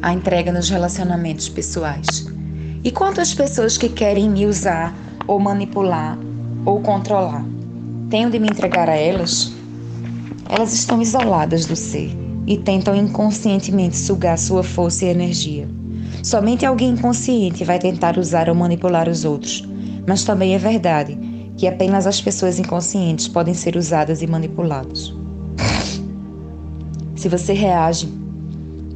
a entrega nos relacionamentos pessoais. E quanto às pessoas que querem me usar, ou manipular, ou controlar, tenho de me entregar a elas? Elas estão isoladas do ser e tentam inconscientemente sugar sua força e energia. Somente alguém inconsciente vai tentar usar ou manipular os outros, mas também é verdade que apenas as pessoas inconscientes podem ser usadas e manipuladas. Se você reage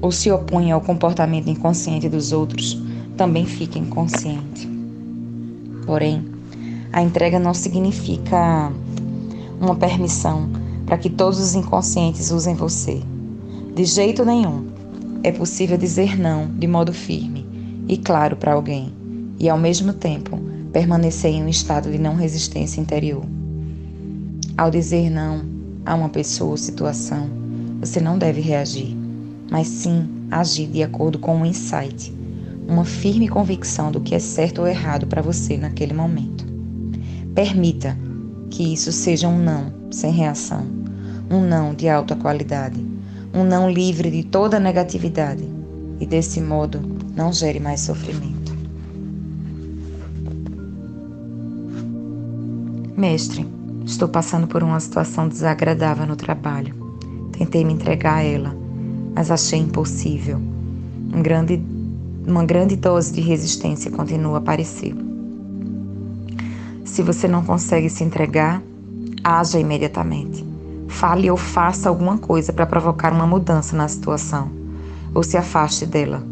ou se opõe ao comportamento inconsciente dos outros, também fica inconsciente. Porém, a entrega não significa uma permissão para que todos os inconscientes usem você. De jeito nenhum. É possível dizer não de modo firme e claro para alguém e, ao mesmo tempo, permanecer em um estado de não resistência interior. Ao dizer não a uma pessoa ou situação, você não deve reagir, mas sim agir de acordo com um insight, uma firme convicção do que é certo ou errado para você naquele momento. Permita que isso seja um não sem reação, um não de alta qualidade, um não livre de toda negatividade e, desse modo, não gere mais sofrimento. Mestre, estou passando por uma situação desagradável no trabalho. Tentei me entregar a ela, mas achei impossível. Uma grande dose de resistência continua a aparecer. Se você não consegue se entregar, haja imediatamente. Fale ou faça alguma coisa para provocar uma mudança na situação, ou se afaste dela.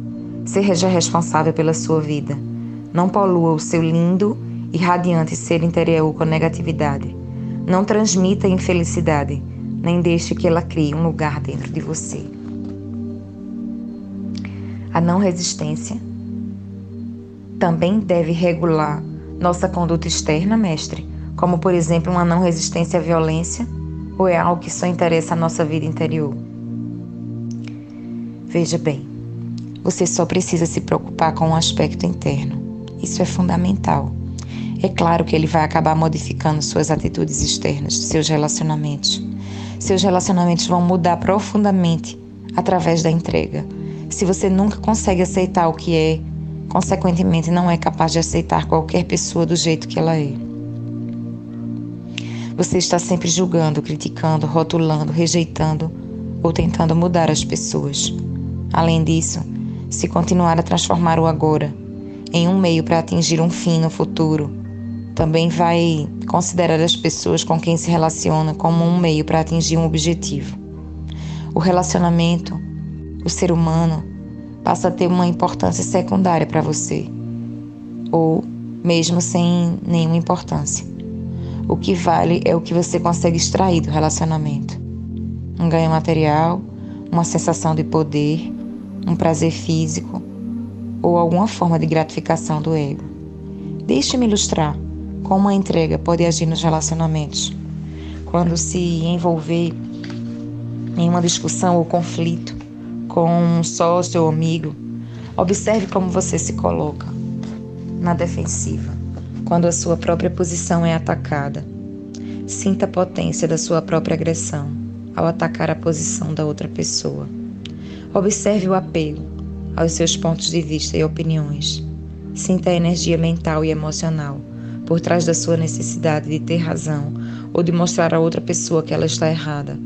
Seja responsável pela sua vida. Não polua o seu lindo e radiante ser interior com negatividade. Não transmita infelicidade, nem deixe que ela crie um lugar dentro de você. A não resistência também deve regular nossa conduta externa, mestre, como, por exemplo, uma não resistência à violência, ou é algo que só interessa a nossa vida interior? Veja bem, você só precisa se preocupar com o aspecto interno. Isso é fundamental. É claro que ele vai acabar modificando suas atitudes externas, seus relacionamentos. Seus relacionamentos vão mudar profundamente através da entrega. Se você nunca consegue aceitar o que é, consequentemente não é capaz de aceitar qualquer pessoa do jeito que ela é. Você está sempre julgando, criticando, rotulando, rejeitando ou tentando mudar as pessoas. Além disso, se continuar a transformar o agora em um meio para atingir um fim no futuro, também vai considerar as pessoas com quem se relaciona como um meio para atingir um objetivo. O relacionamento, o ser humano, passa a ter uma importância secundária para você, ou mesmo sem nenhuma importância. O que vale é o que você consegue extrair do relacionamento. Um ganho material, uma sensação de poder, um prazer físico ou alguma forma de gratificação do ego. Deixe-me ilustrar como a entrega pode agir nos relacionamentos. Quando se envolver em uma discussão ou conflito com um sócio ou amigo, observe como você se coloca na defensiva quando a sua própria posição é atacada. Sinta a potência da sua própria agressão ao atacar a posição da outra pessoa. Observe o apego aos seus pontos de vista e opiniões. Sinta a energia mental e emocional por trás da sua necessidade de ter razão ou de mostrar a outra pessoa que ela está errada.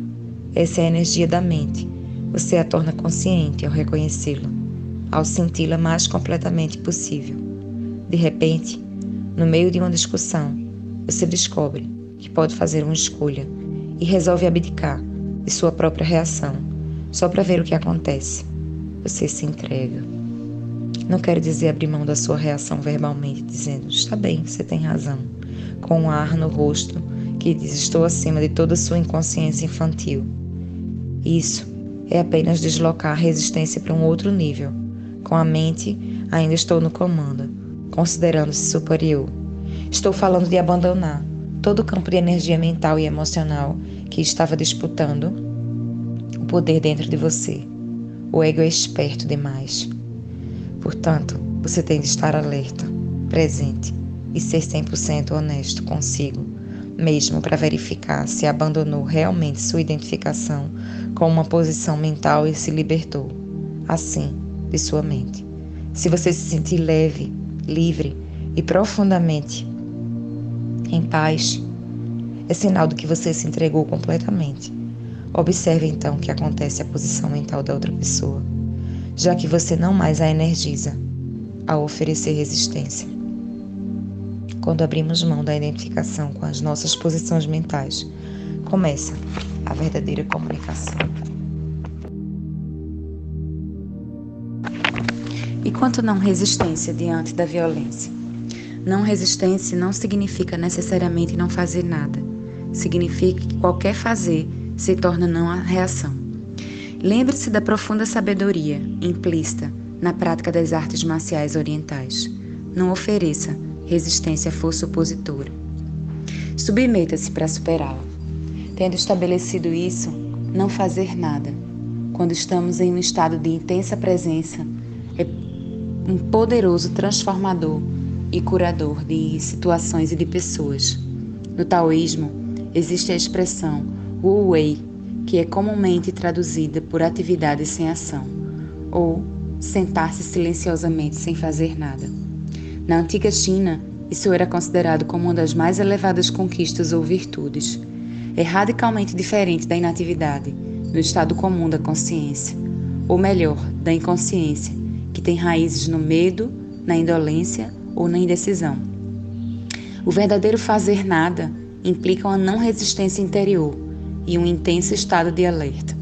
Essa é a energia da mente. Você a torna consciente ao reconhecê-la, ao senti-la mais completamente possível. De repente, no meio de uma discussão, você descobre que pode fazer uma escolha e resolve abdicar de sua própria reação, só para ver o que acontece. Você se entrega. Não quero dizer abrir mão da sua reação verbalmente, dizendo, está bem, você tem razão, com um ar no rosto que diz, estou acima de toda a sua inconsciência infantil. Isso é apenas deslocar a resistência para um outro nível. Com a mente, ainda estou no comando, considerando-se superior. Estou falando de abandonar todo o campo de energia mental e emocional que estava disputando o poder dentro de você. O ego é esperto demais. Portanto, você tem de estar alerta, presente e ser 100% honesto consigo, mesmo para verificar se abandonou realmente sua identificação com uma posição mental e se libertou. Assim, corpo e sua mente. Se você se sentir leve, livre e profundamente em paz, é sinal de que você se entregou completamente. Observe então o que acontece à posição mental da outra pessoa, já que você não mais a energiza ao oferecer resistência. Quando abrimos mão da identificação com as nossas posições mentais, começa a verdadeira comunicação. E quanto não resistência diante da violência? Não resistência não significa necessariamente não fazer nada. Significa que qualquer fazer se torna não a reação. Lembre-se da profunda sabedoria implícita na prática das artes marciais orientais. Não ofereça resistência à força opositora. Submeta-se para superá-la. Tendo estabelecido isso, não fazer nada. Quando estamos em um estado de intensa presença, é um poderoso transformador e curador de situações e de pessoas. No taoísmo, existe a expressão Wu Wei, que é comumente traduzida por atividade sem ação, ou sentar-se silenciosamente sem fazer nada. Na antiga China, isso era considerado como uma das mais elevadas conquistas ou virtudes. É radicalmente diferente da inatividade, no estado comum da consciência, ou melhor, da inconsciência, que tem raízes no medo, na indolência ou na indecisão. O verdadeiro fazer nada implica uma não resistência interior e um intenso estado de alerta.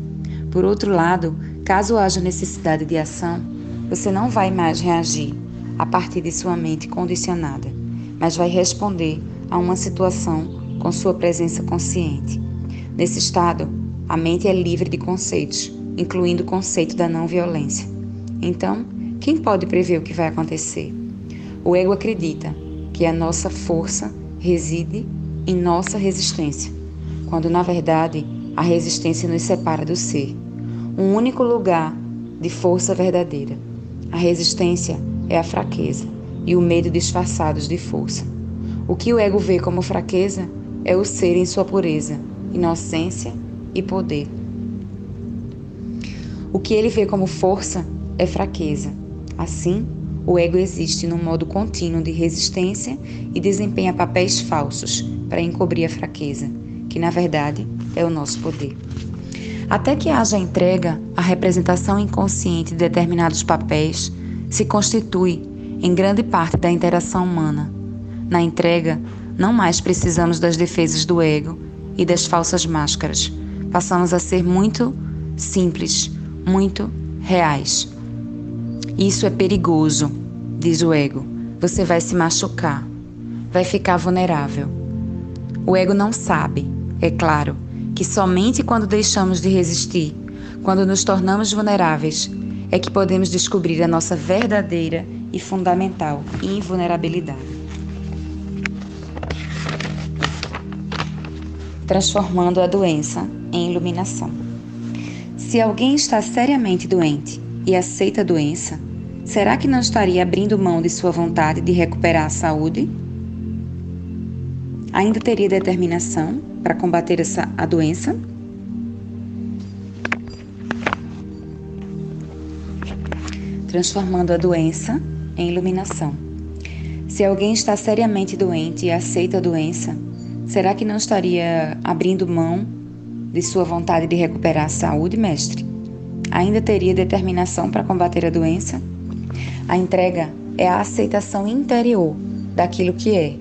Por outro lado, caso haja necessidade de ação, você não vai mais reagir a partir de sua mente condicionada, mas vai responder a uma situação com sua presença consciente. Nesse estado, a mente é livre de conceitos, incluindo o conceito da não violência. Então, quem pode prever o que vai acontecer? O ego acredita que a nossa força reside em nossa resistência, quando na verdade a resistência nos separa do ser, um único lugar de força verdadeira. A resistência é a fraqueza e o medo disfarçados de força. O que o ego vê como fraqueza é o ser em sua pureza, inocência e poder. O que ele vê como força é fraqueza. Assim, o ego existe num modo contínuo de resistência e desempenha papéis falsos para encobrir a fraqueza, que na verdade é o nosso poder. Até que haja entrega, a representação inconsciente de determinados papéis se constitui em grande parte da interação humana. Na entrega, não mais precisamos das defesas do ego e das falsas máscaras. Passamos a ser muito simples, muito reais. Isso é perigoso, diz o ego. Você vai se machucar, vai ficar vulnerável. O ego não sabe, é claro, que somente quando deixamos de resistir, quando nos tornamos vulneráveis, é que podemos descobrir a nossa verdadeira e fundamental invulnerabilidade. Transformando a doença em iluminação. Se alguém está seriamente doente e aceita a doença, será que não estaria abrindo mão de sua vontade de recuperar a saúde? Ainda teria determinação para combater a doença? Transformando a doença em iluminação. Se alguém está seriamente doente e aceita a doença, será que não estaria abrindo mão de sua vontade de recuperar a saúde, mestre? Ainda teria determinação para combater a doença? A entrega é a aceitação interior daquilo que é,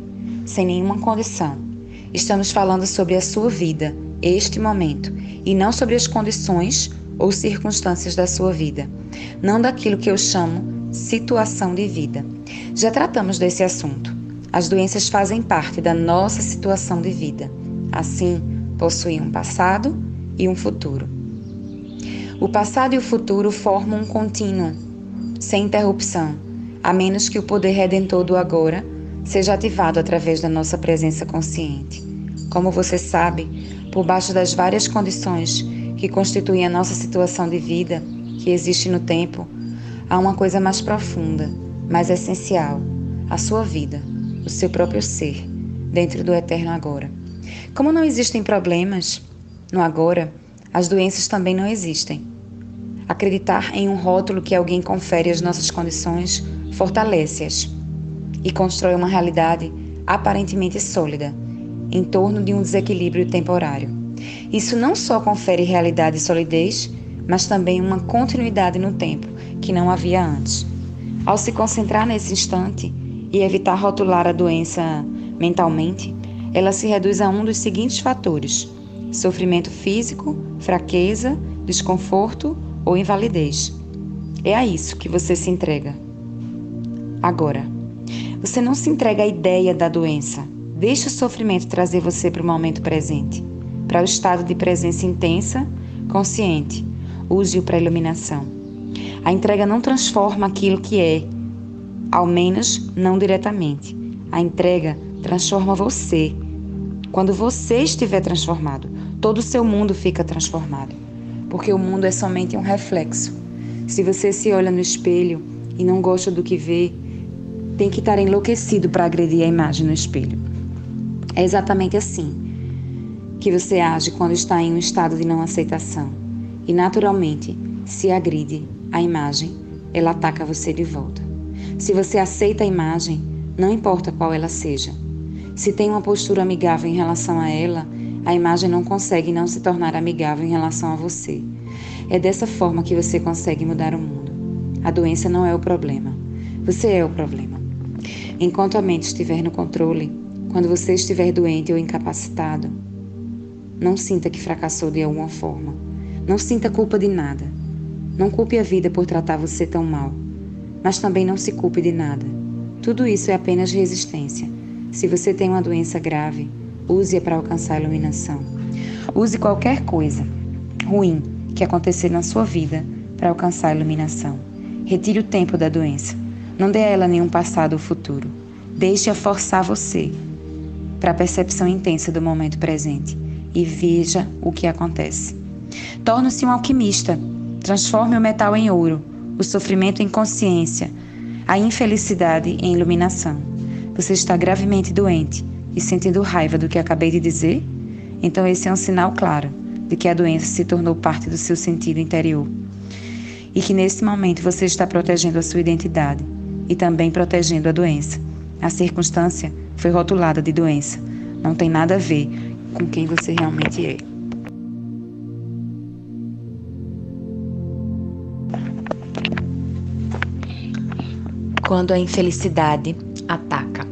sem nenhuma condição. Estamos falando sobre a sua vida, este momento, e não sobre as condições ou circunstâncias da sua vida, não daquilo que eu chamo situação de vida. Já tratamos desse assunto. As doenças fazem parte da nossa situação de vida. Assim, possuem um passado e um futuro. O passado e o futuro formam um contínuo, sem interrupção, a menos que o poder redentor do agora seja ativado através da nossa presença consciente. Como você sabe, por baixo das várias condições que constituem a nossa situação de vida, que existe no tempo, há uma coisa mais profunda, mais essencial, a sua vida, o seu próprio ser, dentro do eterno agora. Como não existem problemas no agora, as doenças também não existem. Acreditar em um rótulo que alguém confere às nossas condições fortalece-as e constrói uma realidade aparentemente sólida em torno de um desequilíbrio temporário. Isso não só confere realidade e solidez, mas também uma continuidade no tempo que não havia antes. Ao se concentrar nesse instante e evitar rotular a doença mentalmente, ela se reduz a um dos seguintes fatores: sofrimento físico, fraqueza, desconforto ou invalidez. É a isso que você se entrega. Agora, você não se entrega à ideia da doença. Deixe o sofrimento trazer você para o momento presente, para o estado de presença intensa, consciente. Use-o para a iluminação. A entrega não transforma aquilo que é, ao menos não diretamente. A entrega transforma você. Quando você estiver transformado, todo o seu mundo fica transformado, porque o mundo é somente um reflexo. Se você se olha no espelho e não gosta do que vê, tem que estar enlouquecido para agredir a imagem no espelho. É exatamente assim que você age quando está em um estado de não aceitação. E naturalmente, se agride a imagem, ela ataca você de volta. Se você aceita a imagem, não importa qual ela seja. Se tem uma postura amigável em relação a ela, a imagem não consegue não se tornar amigável em relação a você. É dessa forma que você consegue mudar o mundo. A doença não é o problema. Você é o problema. Enquanto a mente estiver no controle, quando você estiver doente ou incapacitado, não sinta que fracassou de alguma forma. Não sinta culpa de nada. Não culpe a vida por tratar você tão mal. Mas também não se culpe de nada. Tudo isso é apenas resistência. Se você tem uma doença grave, use-a para alcançar a iluminação. Use qualquer coisa ruim que acontecer na sua vida para alcançar a iluminação. Retire o tempo da doença. Não dê a ela nenhum passado ou futuro. Deixe-a forçar você para a percepção intensa do momento presente e veja o que acontece. Torne-se um alquimista. Transforme o metal em ouro, o sofrimento em consciência, a infelicidade em iluminação. Você está gravemente doente e sentindo raiva do que acabei de dizer? Então esse é um sinal claro de que a doença se tornou parte do seu sentido interior e que nesse momento você está protegendo a sua identidade e também protegendo a doença. A circunstância foi rotulada de doença. Não tem nada a ver com quem você realmente é. Quando a infelicidade ataca.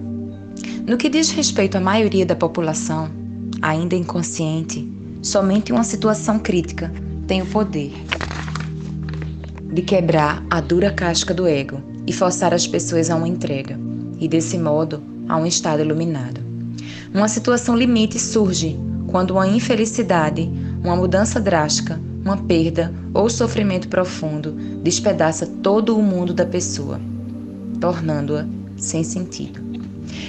No que diz respeito à maioria da população, ainda inconsciente, somente uma situação crítica tem o poder de quebrar a dura casca do ego e forçar as pessoas a uma entrega, e desse modo a um estado iluminado. Uma situação limite surge quando uma infelicidade, uma mudança drástica, uma perda ou sofrimento profundo despedaça todo o mundo da pessoa, tornando-a sem sentido.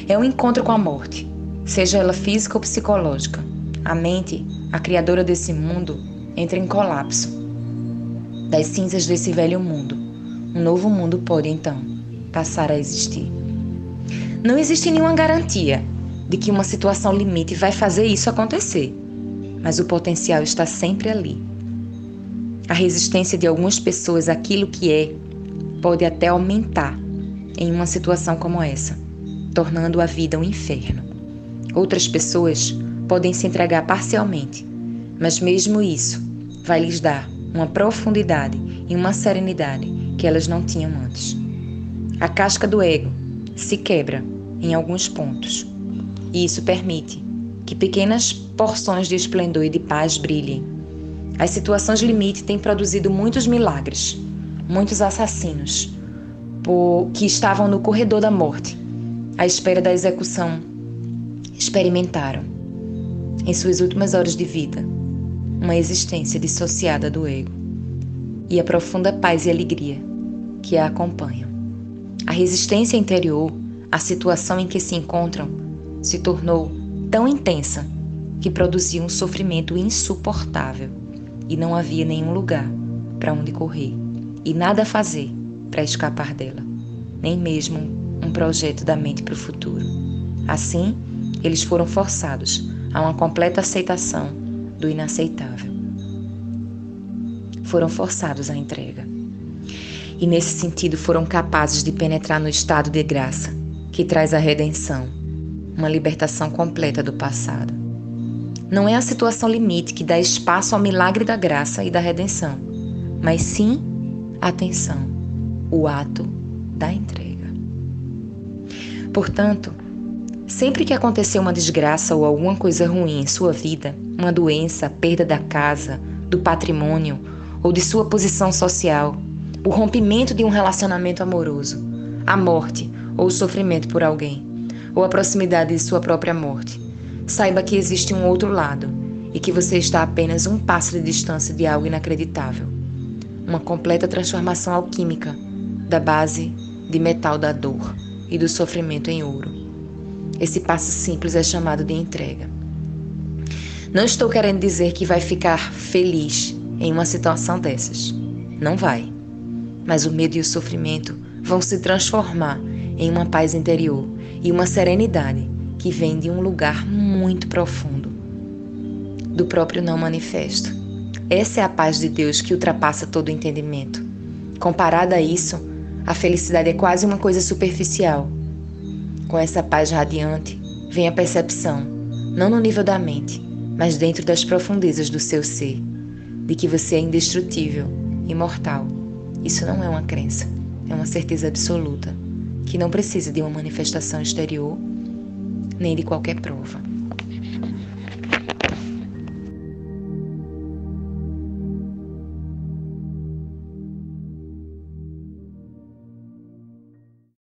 É um encontro com a morte, seja ela física ou psicológica. A mente, a criadora desse mundo, entra em colapso. Das cinzas desse velho mundo, um novo mundo pode, então, passar a existir. Não existe nenhuma garantia de que uma situação limite vai fazer isso acontecer, mas o potencial está sempre ali. A resistência de algumas pessoas àquilo que é pode até aumentar em uma situação como essa, tornando a vida um inferno. Outras pessoas podem se entregar parcialmente, mas mesmo isso vai lhes dar uma profundidade e uma serenidade que elas não tinham antes. A casca do ego se quebra em alguns pontos, e isso permite que pequenas porções de esplendor e de paz brilhem. As situações limite têm produzido muitos milagres. Muitos assassinos que estavam no corredor da morte, à espera da execução, experimentaram, em suas últimas horas de vida, uma existência dissociada do ego e a profunda paz e alegria que a acompanham. A resistência interior à situação em que se encontram se tornou tão intensa que produzia um sofrimento insuportável e não havia nenhum lugar para onde correr e nada a fazer para escapar dela, nem mesmo um projeto da mente para o futuro. Assim, eles foram forçados a uma completa aceitação do inaceitável. foram forçados à entrega. E nesse sentido foram capazes de penetrar no estado de graça, que traz a redenção, uma libertação completa do passado. Não é a situação limite que dá espaço ao milagre da graça e da redenção, mas sim, atenção, o ato da entrega. Portanto, sempre que acontecer uma desgraça ou alguma coisa ruim em sua vida, uma doença, a perda da casa, do patrimônio ou de sua posição social, o rompimento de um relacionamento amoroso, a morte ou o sofrimento por alguém, ou a proximidade de sua própria morte, saiba que existe um outro lado e que você está a apenas um passo de distância de algo inacreditável. Uma completa transformação alquímica da base de metal da dor e do sofrimento em ouro. Esse passo simples é chamado de entrega. Não estou querendo dizer que vai ficar feliz em uma situação dessas. Não vai. Mas o medo e o sofrimento vão se transformar em uma paz interior e uma serenidade que vem de um lugar muito profundo, do próprio não manifesto. Essa é a paz de Deus que ultrapassa todo o entendimento. Comparada a isso, a felicidade é quase uma coisa superficial. Com essa paz radiante, vem a percepção, não no nível da mente, mas dentro das profundezas do seu ser, de que você é indestrutível, imortal. Isso não é uma crença, é uma certeza absoluta, que não precisa de uma manifestação exterior, nem de qualquer prova.